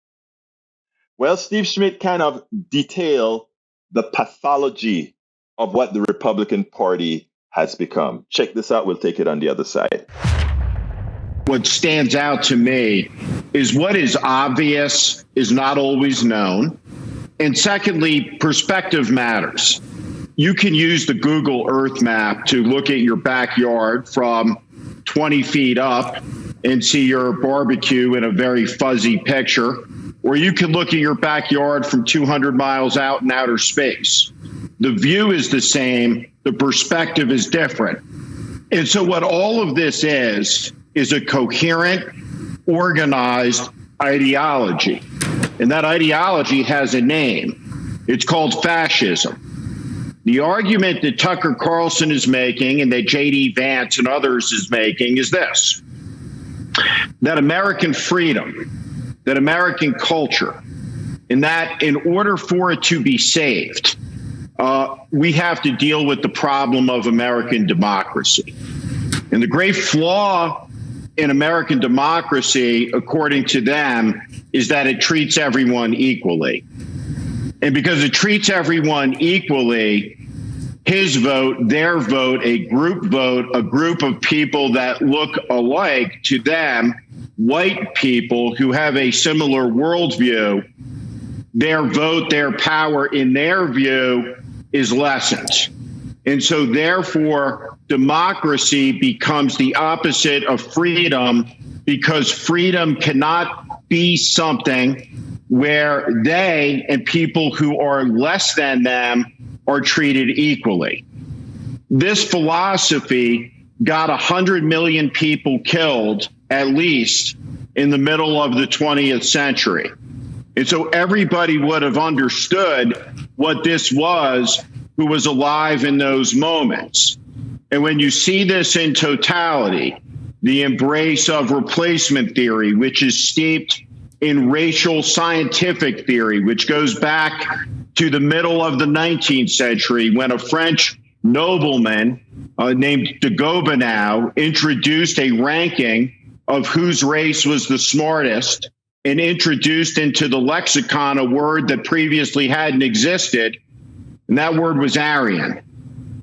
Well, Steve Schmidt kind of detailed the pathology of what the Republican Party has become. Check this out. We'll take it on the other side. What stands out to me is what is obvious is not always known. And secondly, perspective matters. You can use the Google Earth map to look at your backyard from 20 feet up and see your barbecue in a very fuzzy picture. Or you can look at your backyard from 200 miles out in outer space. The view is the same. The perspective is different. And so what all of this is a coherent, organized ideology. And that ideology has a name. It's called fascism. The argument that Tucker Carlson is making and that J.D. Vance and others is making is this: that American freedom, that American culture, and that in order for it to be saved, we have to deal with the problem of American democracy. And the great flaw in American democracy, according to them, is that it treats everyone equally. And because it treats everyone equally, his vote, their vote, a group of people that look alike to them, white people who have a similar worldview, their vote, their power in their view is lessened. And so therefore, democracy becomes the opposite of freedom, because freedom cannot be something where they and people who are less than them are treated equally. This philosophy got 100 million people killed, at least, in the middle of the 20th century. And so everybody would have understood what this was who was alive in those moments. And when you see this in totality, the embrace of replacement theory, which is steeped in racial scientific theory, which goes back to the middle of the 19th century when a French nobleman named de Gobineau introduced a ranking of whose race was the smartest and introduced into the lexicon a word that previously hadn't existed, and that word was Aryan.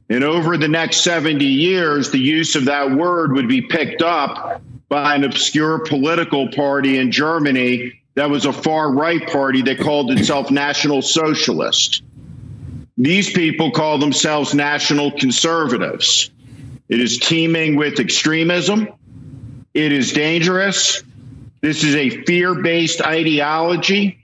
And over the next 70 years, the use of that word would be picked up by an obscure political party in Germany that was a far-right party that called itself National Socialist. These people call themselves national conservatives. It is teeming with extremism. It is dangerous. This is a fear-based ideology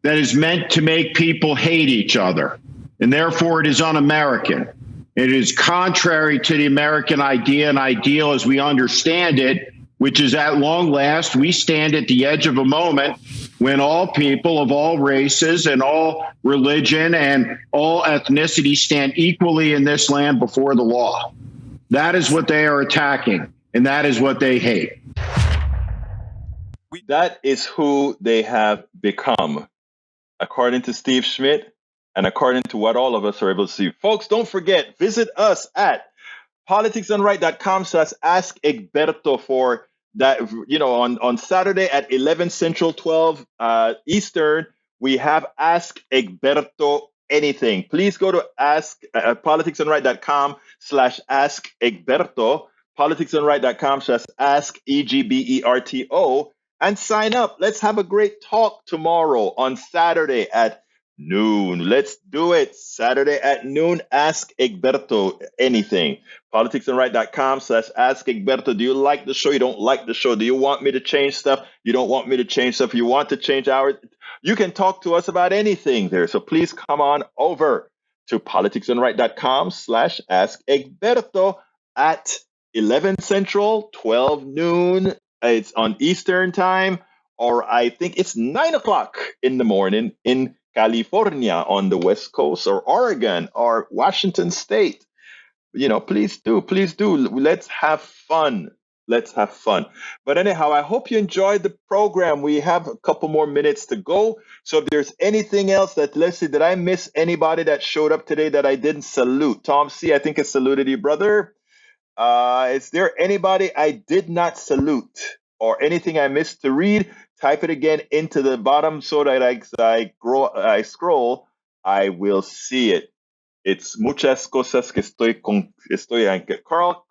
that is meant to make people hate each other, and therefore it is un-American. It is contrary to the American idea and ideal as we understand it, which is at long last, we stand at the edge of a moment when all people of all races and all religion and all ethnicity stand equally in this land before the law. That is what they are attacking, and that is what they hate. That is who they have become, according to Steve Schmidt and according to what all of us are able to see. Folks, don't forget, visit us at politicsdoneright.com/Ask Egberto for that. On Saturday at 11 Central, 12 Eastern, we have Ask Egberto Anything. Please go to politicsdoneright.com/Ask Egberto, politicsdoneright.com/Ask EGBERTO, and sign up. Let's have a great talk tomorrow on Saturday at noon. Let's do it. Saturday at noon. Ask Egberto anything. politicsdoneright.com/Ask Egberto. Do you like the show? You don't like the show? Do you want me to change stuff? You don't want me to change stuff? You want to change ours? You can talk to us about anything there. So please come on over to politicsdoneright.com/Ask Egberto at 11 Central, 12 noon. It's on Eastern time, or I think it's 9 o'clock in the morning in California on the West Coast, or Oregon, or Washington State. Please do. Let's have fun. But anyhow, I hope you enjoyed the program. We have a couple more minutes to go. So if there's anything else let's see, did I miss anybody that showed up today that I didn't salute? Tom C., I think I saluted you, brother. Is there anybody I did not salute or anything I missed to read? Type it again into the bottom so that as I scroll, I will see it. It's muchas cosas que estoy en. Carl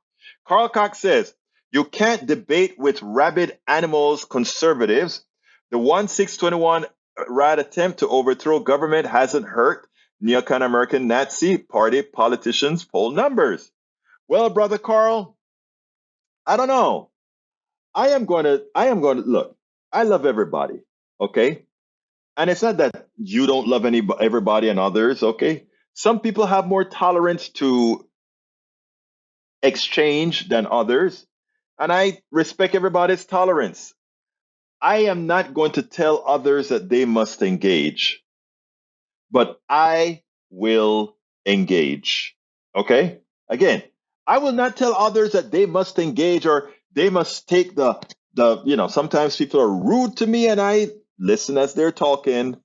Cox says, you can't debate with rabid animals conservatives. The 1621 rat attempt to overthrow government hasn't hurt neocon American Nazi party politicians' poll numbers. Well, brother Carl, I don't know. I am going to look. I love everybody, okay? And it's not that you don't love everybody and others, okay? Some people have more tolerance to exchange than others, and I respect everybody's tolerance. I am not going to tell others that they must engage, but I will engage, okay? Again, I will not tell others that they must engage or they must take sometimes people are rude to me and I listen as they're talking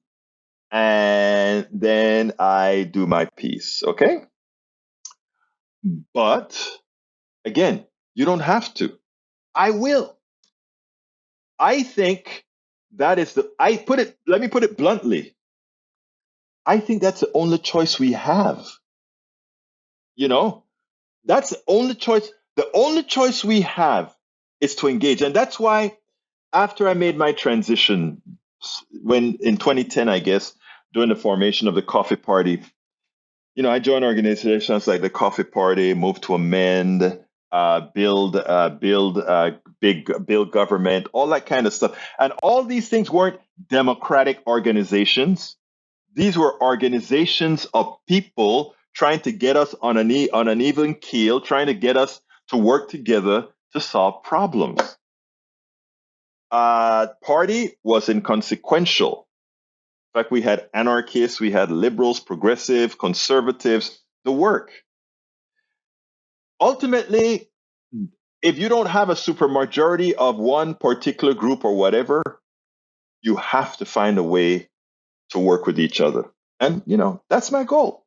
and then I do my piece, okay? But again, you don't have to. I will. I think that is let me put it bluntly. I think that's the only choice we have. That's the only choice. The only choice we have is to engage. And that's why after I made my transition in 2010, I guess, during the formation of the Coffee Party, I joined organizations like the Coffee Party, Move to Amend, build government, all that kind of stuff. And all these things weren't democratic organizations. These were organizations of people trying to get us on an even keel, trying to get us to work together to solve problems. Party was inconsequential. In fact, we had anarchists, we had liberals, progressive, conservatives, the work. Ultimately, if you don't have a supermajority of one particular group or whatever, you have to find a way to work with each other. And, that's my goal.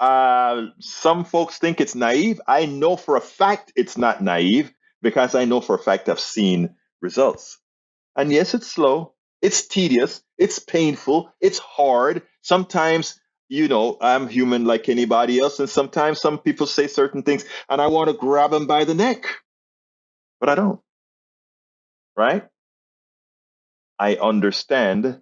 Some folks think it's naive. I know for a fact it's not naive because I know for a fact I've seen results. And yes, it's slow. It's tedious. It's painful. It's hard. Sometimes, I'm human like anybody else. And sometimes some people say certain things and I want to grab them by the neck, but I don't. Right? I understand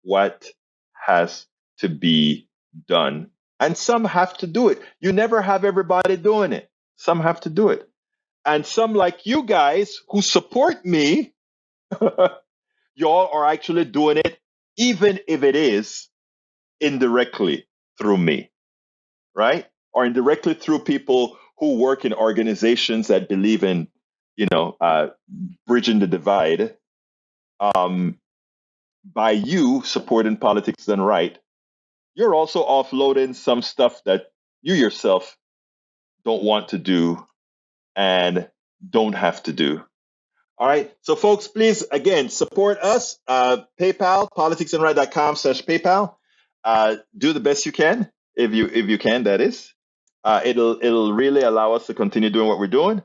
what has to be done. And some have to do it. You never have everybody doing it. Some have to do it. And some, like you guys who support me, y'all are actually doing it, even if it is indirectly through me, right? Or indirectly through people who work in organizations that believe in, bridging the divide. By you supporting politics done right, you're also offloading some stuff that you yourself don't want to do and don't have to do. All right. So, folks, please, again, support us. PayPal, politicsandright.com/PayPal. Do the best you can, if you can, that is. It'll really allow us to continue doing what we're doing.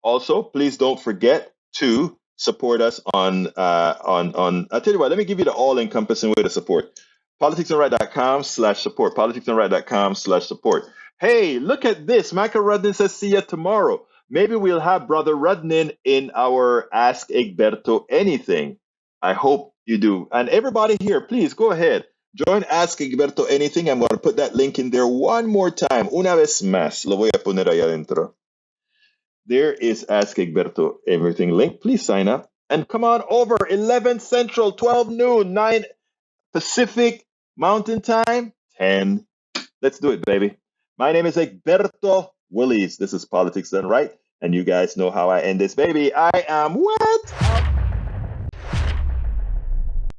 Also, please don't forget to support us on. I'll tell you what. Let me give you the all-encompassing way to support. politicsandright.com/support. politicsandright.com/support. Hey, look at this. Michael Rudnin says, "See you tomorrow." Maybe we'll have Brother Rudnin in our Ask Egberto Anything. I hope you do. And everybody here, please go ahead. Join Ask Egberto Anything. I'm going to put that link in there one more time. Una vez más. Lo voy a poner ahí adentro. There is Ask Egberto Everything link. Please sign up. And come on over. 11 Central, 12 noon, 9 Pacific, Mountain Time, 10. Let's do it, baby. My name is Egberto Willies. This is Politics Done Right. And you guys know how I end this, baby. I am what?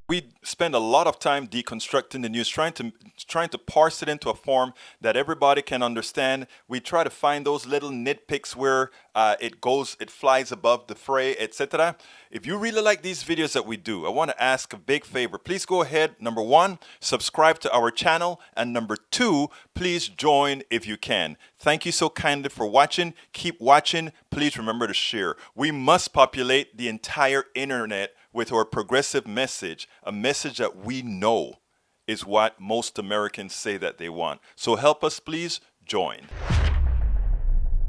We spend a lot of time deconstructing the news, trying to parse it into a form that everybody can understand. We try to find those little nitpicks where it flies above the fray, etc. If you really like these videos that we do, I want to ask a big favor. Please go ahead. Number 1, subscribe to our channel. And number 2, please join if you can. Thank you so kindly for watching. Keep watching. Please remember to share. We must populate the entire internet with our progressive message, a message that we know is what most Americans say that they want. So help us, please join.